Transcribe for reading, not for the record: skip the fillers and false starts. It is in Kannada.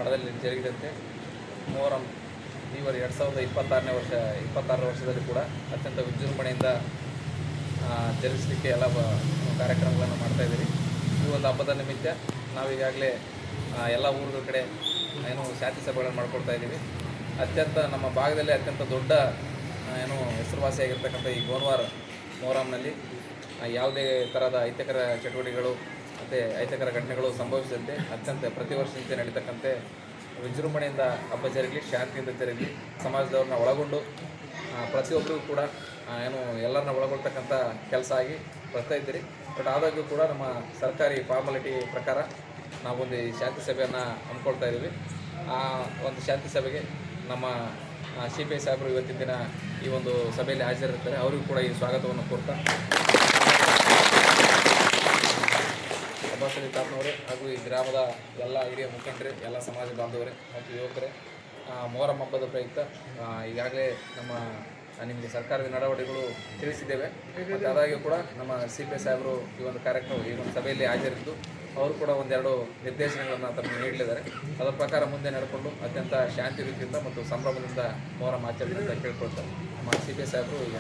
ಮಠದಲ್ಲಿ ಜರುಗಿದಂತೆ ಮೊಹರಂ ಈ 2026 ವರ್ಷದಲ್ಲಿ ಕೂಡ ಅತ್ಯಂತ ವಿಜೃಂಭಣೆಯಿಂದ ಜರುಗಿಸಲಿಕ್ಕೆ ಎಲ್ಲ ಕಾರ್ಯಕ್ರಮಗಳನ್ನು ಮಾಡ್ತಾಯಿದ್ದೀವಿ. ಈ ಒಂದು ಹಬ್ಬದ ನಿಮಿತ್ತ ನಾವೀಗಾಗಲೇ ಎಲ್ಲ ಊರುಗಳ ಕಡೆ ಶಾಂತಿ ಸಭೆಗಳನ್ನು ಮಾಡ್ಕೊಳ್ತಾ ಇದ್ದೀವಿ. ನಮ್ಮ ಭಾಗದಲ್ಲಿ ಅತ್ಯಂತ ದೊಡ್ಡ ಹೆಸರುವಾಸಿಯಾಗಿರ್ತಕ್ಕಂಥ ಈ ಗೋನ್ವಾರ ಮೊಹರಂನಲ್ಲಿ ಯಾವುದೇ ಥರದ ಅಹಿತಕರ ಚಟುವಟಿಕೆಗಳು ಮತ್ತು ಅಹಿತಕರ ಘಟನೆಗಳು ಸಂಭವಿಸದಂತೆ ಅತ್ಯಂತ ಪ್ರತಿ ವರ್ಷದಂತೆ ನಡೀತಕ್ಕಂತೆ ವಿಜೃಂಭಣೆಯಿಂದ ಹಬ್ಬ ಜರುಗಲಿ, ಶಾಂತಿಯಿಂದ ಜರುಗಲಿ, ಸಮಾಜದವ್ರನ್ನ ಒಳಗೊಂಡು ಪ್ರತಿಯೊಬ್ಬರಿಗೂ ಕೂಡ ಎಲ್ಲರನ್ನ ಒಳಗೊಳ್ತಕ್ಕಂಥ ಕೆಲಸ ಆಗಿ ಬರ್ತಾ ಇದ್ದೀರಿ. ಬಟ್ ಆದಾಗ್ಯೂ ಕೂಡ ನಮ್ಮ ಸರ್ಕಾರಿ ಫಾರ್ಮಾಲಿಟಿ ಪ್ರಕಾರ ನಾವೊಂದು ಶಾಂತಿ ಸಭೆಯನ್ನು ಹಮ್ಮಿಕೊಳ್ತಾ ಇದ್ದೀವಿ. ಆ ಒಂದು ಶಾಂತಿ ಸಭೆಗೆ ನಮ್ಮ CPI ಸಾಹೇಬರು ಇವತ್ತಿನ ದಿನ ಈ ಒಂದು ಸಭೆಯಲ್ಲಿ ಹಾಜರಿರ್ತಾರೆ. ಅವರಿಗೂ ಕೂಡ ಈ ಸ್ವಾಗತವನ್ನು ಕೋರ್ತಾ ಅಬ್ಬಾಸ್ ಅಲಿ ತಾತನವರೇ ಹಾಗೂ ಈ ಗ್ರಾಮದ ಎಲ್ಲ ಹಿರಿಯ ಮುಖಂಡರೇ, ಎಲ್ಲ ಸಮಾಜ ಬಾಂಧವರೇ ಮತ್ತು ಯುವಕರೇ, ಮೊಹರಂ ಹಬ್ಬದ ಪ್ರಯುಕ್ತ ಈಗಾಗಲೇ ನಿಮಗೆ ಸರ್ಕಾರದ ನಡವಳಿಕೆಗಳು ತಿಳಿಸಿದ್ದೇವೆ. ಮತ್ತು ಅದಾಗಿಯೂ ಕೂಡ ನಮ್ಮ CPI ಸಾಹೇಬರು ಈ ಒಂದು ಸಭೆಯಲ್ಲಿ ಹಾಜರಿದ್ದು ಅವರು ಕೂಡ ಒಂದೆರಡು ನಿರ್ದೇಶನಗಳನ್ನು ತಮಗೆ ನೀಡಲಿದ್ದಾರೆ. ಅದರ ಪ್ರಕಾರ ಮುಂದೆ ನಡೆದುಕೊಂಡು ಅತ್ಯಂತ ಶಾಂತಿ ರೀತಿಯಿಂದ ಮತ್ತು ಸಂಭ್ರಮದಿಂದ ಮೊಹರಂ ಆಚರಣೆ ಅಂತ ಕೇಳ್ಕೊಳ್ತಾರೆ. ನಮ್ಮ CPI ಸಾಹೇಬರು ಈಗ